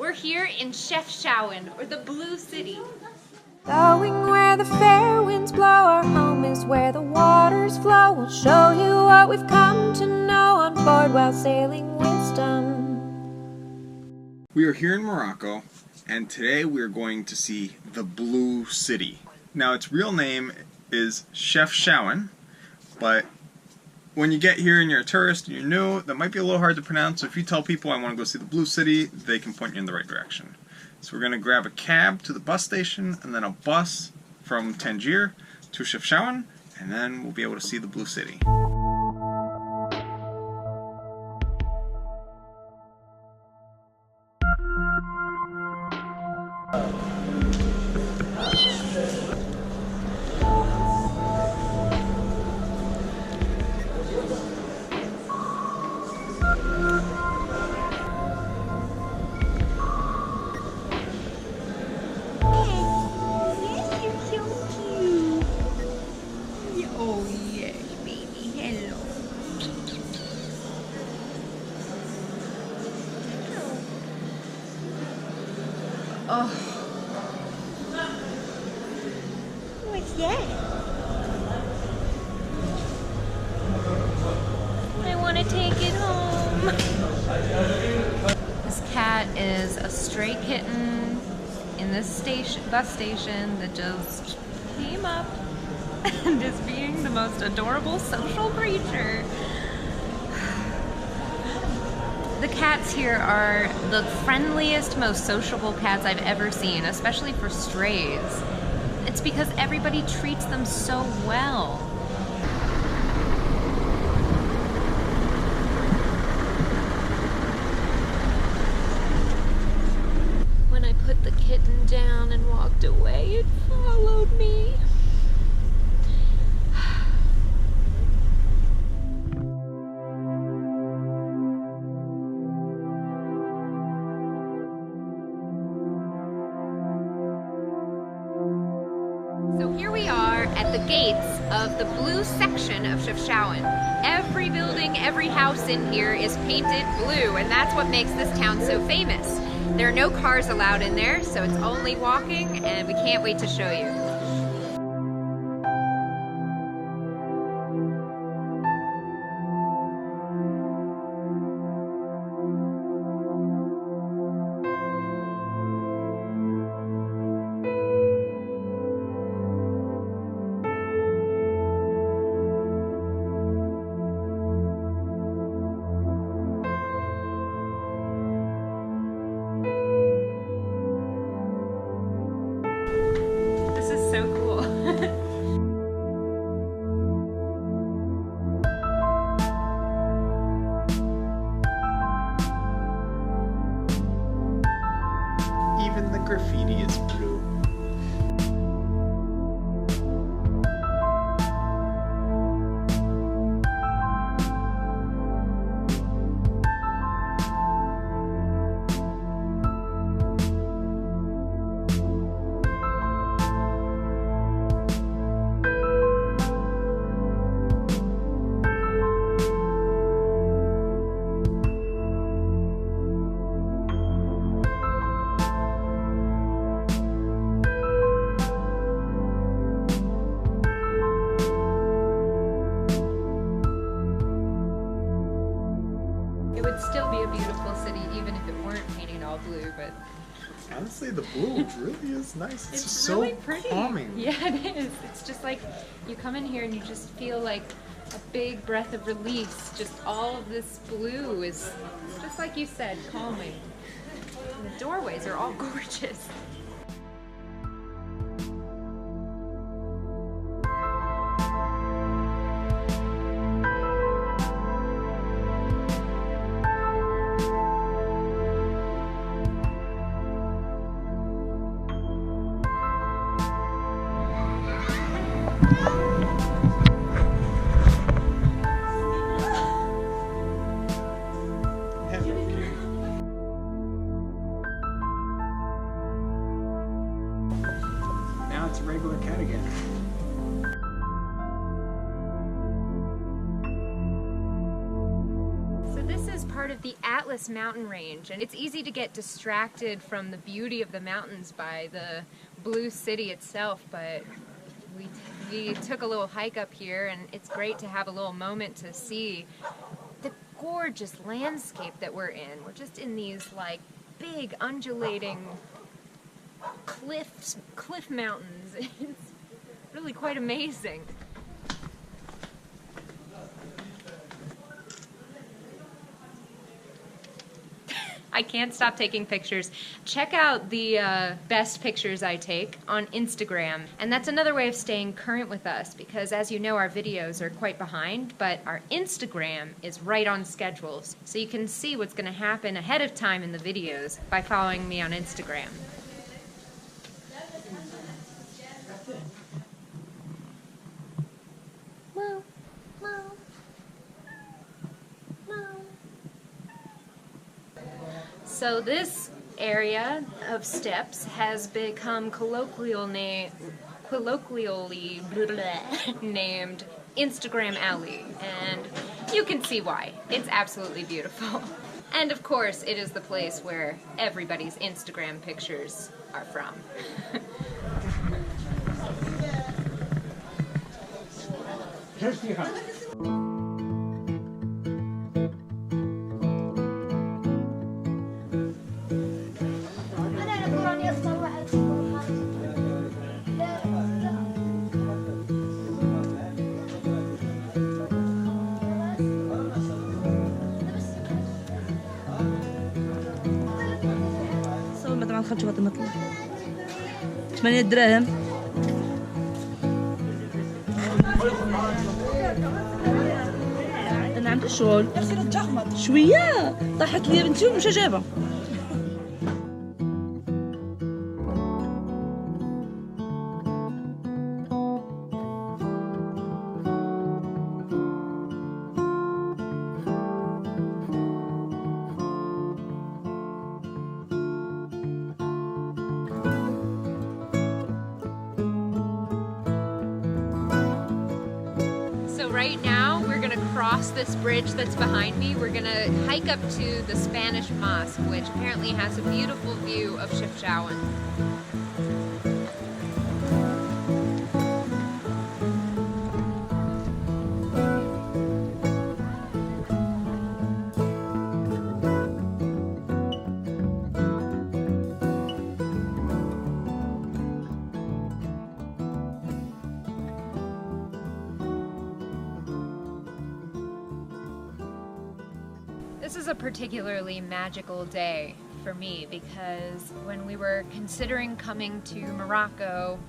We're here in Chefchaouen, or the Blue City. Going where the fair winds blow, our home is where the waters flow. We'll show you what we've come to know on board while sailing wisdom. We are here in Morocco, and today we are going to see the Blue City. Now, its real name is Chefchaouen, but when you get here and you're a tourist and you're new, that might be a little hard to pronounce. So if you tell people I want to go see the Blue City, they can point you in the right direction. So we're going to grab a cab to the bus station, and then a bus from Tangier to Chefchaouen, and then we'll be able to see the Blue City. Oh. What's that? I want to take it home. This cat is a stray kitten in this bus station that just came up and is being the most adorable social creature. The cats here are the friendliest, most sociable cats I've ever seen, especially for strays. It's because everybody treats them so well. When I put the kitten down and walked away, it followed me. So here we are at the gates of the blue section of Chefchaouen. Every building, every house in here is painted blue, and that's what makes this town so famous. There are no cars allowed in there, so it's only walking, and we can't wait to show you. So cool. Even the graffiti is blue. It would still be a beautiful city even if it weren't painted all blue, but Honestly, the blue really is nice. It's just really so pretty. calming. Yeah, it is. It's just like you come in here and you just feel like a big breath of release. Just all of this blue is, just like you said, calming. And the doorways are all gorgeous. Now it's a regular cat again. So this is part of the Atlas mountain range, and it's easy to get distracted from the beauty of the mountains by the blue city itself, but we took a little hike up here, and it's great to have a little moment to see the gorgeous landscape that we're in. We're just in these like big undulating cliff mountains. It's really quite amazing. I can't stop taking pictures. Check out the best pictures I take on Instagram. And that's another way of staying current with us, because as you know, our videos are quite behind, but our Instagram is right on schedules. So you can see what's going to happen ahead of time in the videos by following me on Instagram. So this area of steps has become colloquially named Instagram Alley, and you can see why. It's absolutely beautiful. And of course, it is the place where everybody's Instagram pictures are from. خلص وقت نطلع 8 دراهم انا عندي شغل شويه طاحت لي بنتي ومش جابه. Right now, we're gonna cross this bridge that's behind me. We're gonna hike up to the Spanish mosque, which apparently has a beautiful view of Chefchaouen. This is a particularly magical day for me because when we were considering coming to Morocco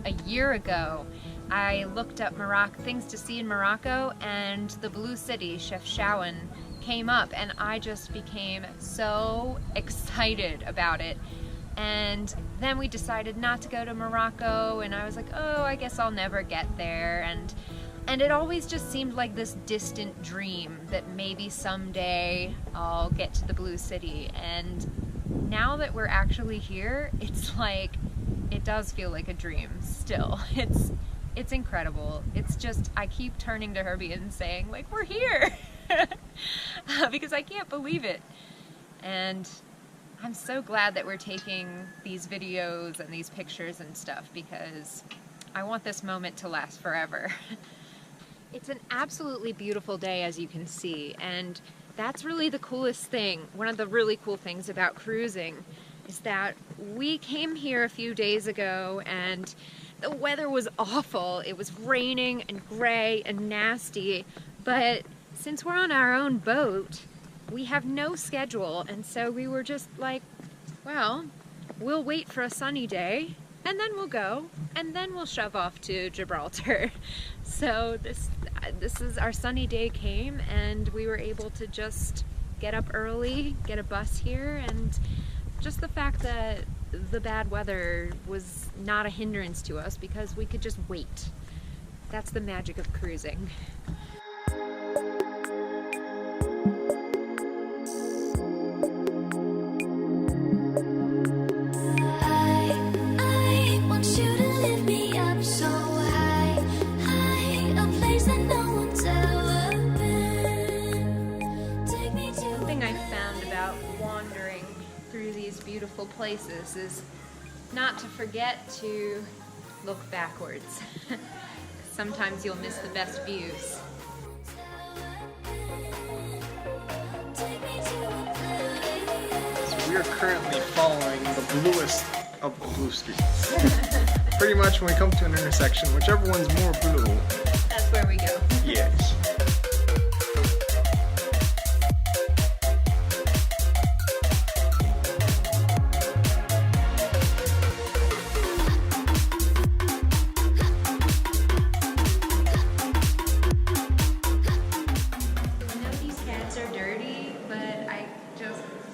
a year ago, I looked up things to see in Morocco, and the blue city, Chefchaouen, came up, and I just became so excited about it. And then we decided not to go to Morocco, and I was like, oh, I guess I'll never get there. And it always just seemed like this distant dream that maybe someday I'll get to the Blue City. And now that we're actually here, it's like, it does feel like a dream still. It's incredible. It's just, I keep turning to Herby and saying, like, we're here! Because I can't believe it. And I'm so glad that we're taking these videos and these pictures and stuff, because I want this moment to last forever. It's an absolutely beautiful day, as you can see, and that's really the coolest thing. One of the really cool things about cruising is that we came here a few days ago and the weather was awful. It was raining and gray and nasty, but since we're on our own boat, we have no schedule, and so we were just like, well, we'll wait for a sunny day and then we'll go, and then we'll shove off to Gibraltar. So this is our sunny day came, and we were able to just get up early, get a bus here, and just the fact that the bad weather was not a hindrance to us because we could just wait. That's the magic of cruising. beautiful places is not to forget to look backwards. Sometimes you'll miss the best views. So we are currently following the bluest of the blue streets. Pretty much when we come to an intersection, whichever one's more blue, that's where we go. Yes.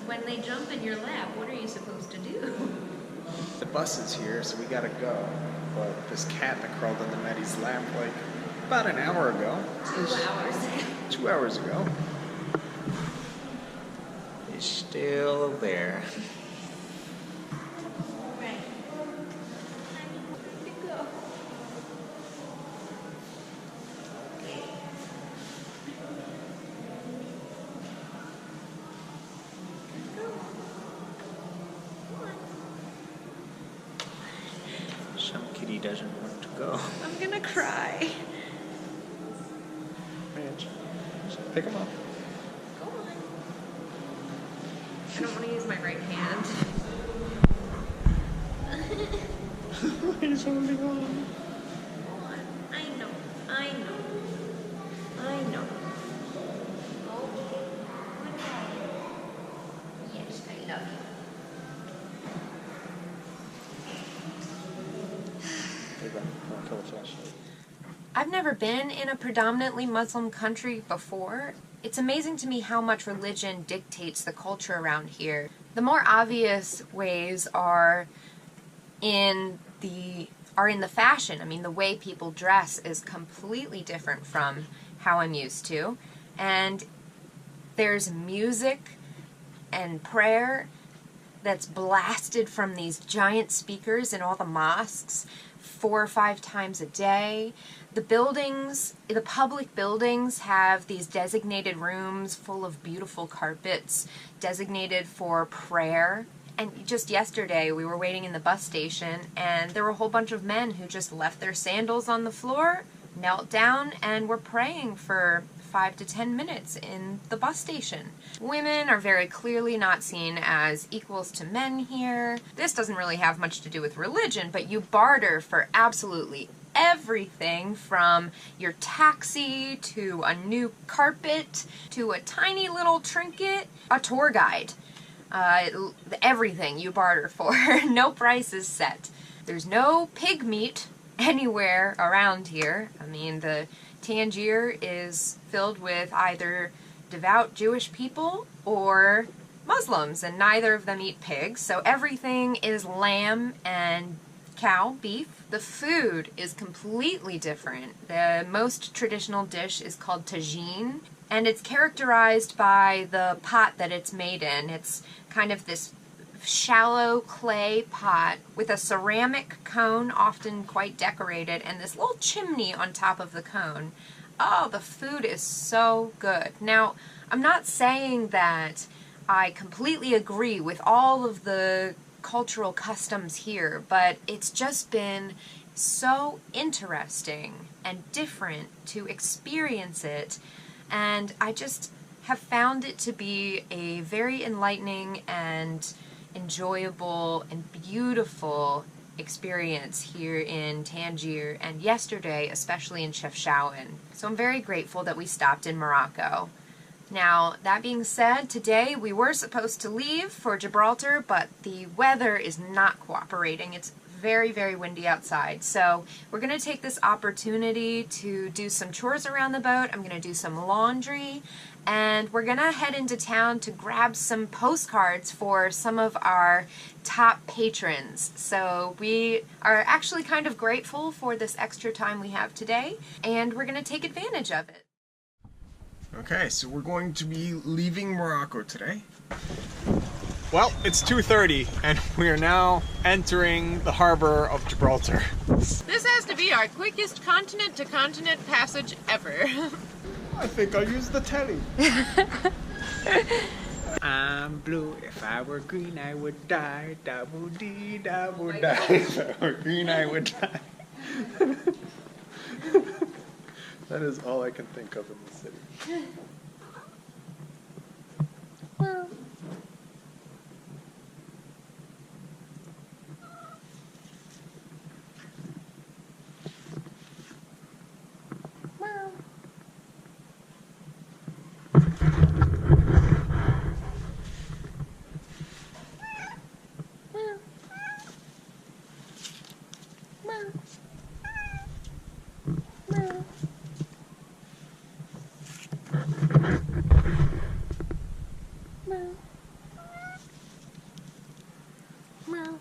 When they jump in your lap, what are you supposed to do? The bus is here, so we gotta go. But this cat that crawled into Maddie's lap like about an hour ago. 2 hours. 2 hours ago. Is still there. Right. Go. Some kitty doesn't want to go. I'm gonna cry. Mitch, pick him up. Go on. I don't want to use my right hand. He's holding on. Go on. I know. I know. I know. Okay. Yes, I love you. I've never been in a predominantly Muslim country before. It's amazing to me how much religion dictates the culture around here. The more obvious ways are in the fashion. I mean, the way people dress is completely different from how I'm used to. And there's music and prayer that's blasted from these giant speakers in all the mosques 4 or 5 times a day. The buildings, the public buildings have these designated rooms full of beautiful carpets designated for prayer. And just yesterday we were waiting in the bus station and there were a whole bunch of men who just left their sandals on the floor, knelt down, and were praying for 5 to 10 minutes in the bus station. Women are very clearly not seen as equals to men here. This doesn't really have much to do with religion, but you barter for absolutely everything from your taxi to a new carpet to a tiny little trinket, a tour guide. Everything you barter for. No price is set. There's no pig meat anywhere around here. I mean, the Tangier is filled with either devout Jewish people or Muslims, and neither of them eat pigs, so everything is lamb and cow, beef. The food is completely different. The most traditional dish is called tagine, and it's characterized by the pot that it's made in. It's kind of this shallow clay pot with a ceramic cone, often quite decorated, and this little chimney on top of the cone. Oh, the food is so good. Now, I'm not saying that I completely agree with all of the cultural customs here, but it's just been so interesting and different to experience it, and I just have found it to be a very enlightening and enjoyable and beautiful experience here in Tangier, and yesterday especially in Chefchaouen. So I'm very grateful that we stopped in Morocco. Now, that being said, today we were supposed to leave for Gibraltar, but the weather is not cooperating. It's very, very windy outside. So we're going to take this opportunity to do some chores around the boat. I'm going to do some laundry, and we're going to head into town to grab some postcards for some of our top patrons. So we are actually kind of grateful for this extra time we have today, and we're going to take advantage of it. Okay, so we're going to be leaving Morocco today. Well, it's 2:30 and we are now entering the harbor of Gibraltar. This has to be our quickest continent-to-continent passage ever. I think I'll use the telly. I'm blue. If I were green, I would die. Da woo dee, da woo die. If I were green, I would die. That is all I can think of in the city. Meow.